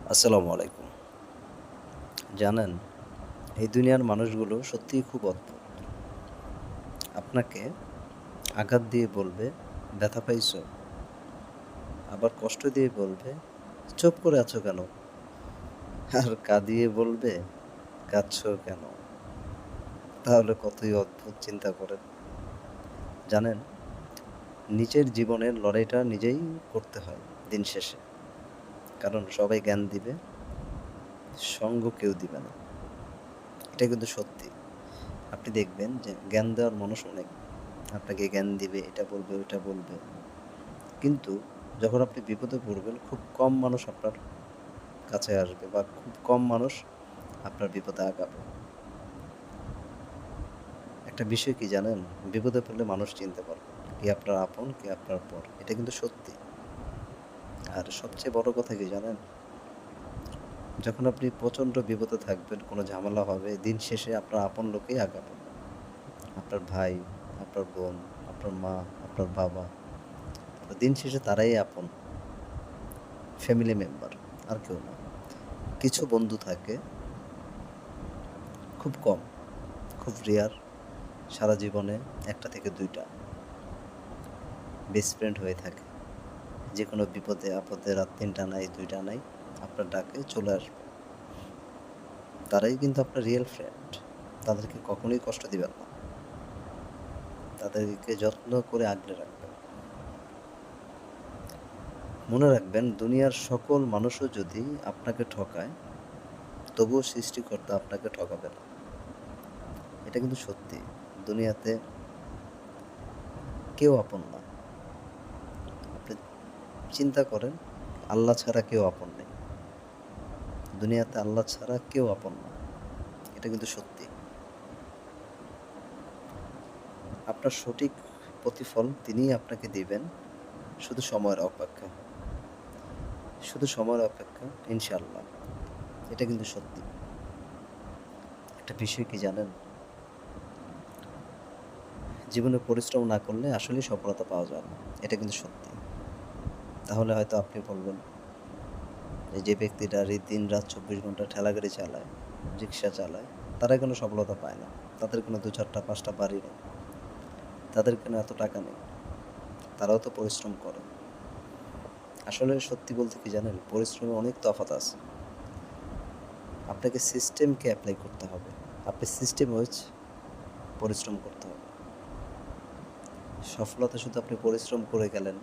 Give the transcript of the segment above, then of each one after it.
আসসালামু আলাইকুম। জানেন, এই দুনিয়ার মানুষগুলো সত্যিই খুব অদ্ভুত। আপনাকে আঘাত দিয়ে বলবে, "ব্যথা পাইছো?" আবার কষ্ট দিয়ে বলবে, "চুপ করে আছো কেন?" আর কাঁদিয়ে বলবে, "কাঁদছো কেন?" তাহলে কতই অদ্ভুত চিন্তা করেন। জানেন, নিজের জীবনের লড়াইটা নিজেই করতে হয় দিন শেষে। কারণ সবাই জ্ঞান দিবে, সঙ্গ কেউ দিবে না। এটা কিন্তু সত্যি। আপনি দেখবেন যে জ্ঞান দেওয়ার মানুষ অনেক। আপনাকে জ্ঞান দিবে, এটা বলবে, ওইটা বলবে। কিন্তু যখন আপনি বিপদে পড়বেন, খুব কম মানুষ আপনার কাছে আসবে বা খুব কম মানুষ আপনার বিপদে আগাবে। একটা বিষয় কি জানেন? বিপদে পড়লে মানুষ চিনতে পারবে। কে আপনার আপন, কে আপনার পর। এটা কিন্তু সত্যি। আর সবচেয়ে বড় কথা কি জানেন? যখন আপনি প্রচণ্ড বিপদে থাকবেন, কোনো ঝামেলা হবে, দিন শেষে আপনার আপন লোকেই আগাবে। আপনার ভাই, আপনার বোন, আপনার মা, আপনার বাবা। তো দিন শেষে তারাই আপন, ফ্যামিলি মেম্বার, আর কেউ না। কিছু বন্ধু থাকে, খুব কম, খুব রেয়ার, সারা জীবনে ১টা থেকে ২টা বেস্ট ফ্রেন্ড হয়ে থাকে। যেকোনো বিপদে আপদে রাত ৩টা নাই, ২টা নাই, আপনার ডাকে চলে আসবে। তারাই কিন্তু আপনার রিয়েল ফ্রেন্ড। তাদেরকে কখনোই কষ্ট দিবেন না। তাদেরকে যত্ন করে আগলে রাখবেন। মনে রাখবেন, দুনিয়ার সকল মানুষও যদি আপনাকে ঠকায়, তবুও সৃষ্টিকর্তা আপনাকে ঠকাবে না। এটা কিন্তু সত্যি। দুনিয়াতে কেউ আপন না। আপনি চিন্তা করেন, আল্লাহ ছাড়া কেউ আপন নেই। দুনিয়াতে আল্লাহ ছাড়া কেউ আপন না। এটা কিন্তু সত্যি। আপনার সঠিক প্রতিফল তিনিই আপনাকে দিবেন। শুধু সময়ের অপেক্ষা। শুধু সময়ের অপেক্ষা, ইনশাআল্লাহ। এটা কিন্তু সত্যি। একটা বিষয় কি জানেন? জীবনে পরিশ্রম না করলে আসলেই সফলতা পাওয়া যায় না। এটা কিন্তু সত্যি। তাহলে হয়তো আপনি বলবেন, যে ব্যক্তিটা দিন-রাত ২৪ ঘন্টা ঠেলাগাড়ি চালায়, রিক্সা চালায়, তারা কেন সফলতা পায় না? তাদের কেন ২-৪টা ৫টা বাড়ি নেই? তাদের কেন এত টাকা নেই? তারাও তো পরিশ্রম করে। আসলে সত্যি বলতে কি জানেন? পরিশ্রমে অনেক তফাৎ আছে। আপনাকে সিস্টেমকে এপ্লাই করতে হবে। আপনি সিস্টেম ওয়াইজ পরিশ্রম করতে হবে। সফলতা শুধু আপনি পরিশ্রম করে গেলেন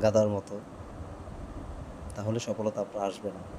গাধার মতো, তাহলে সফলতা আপনার আসবে না।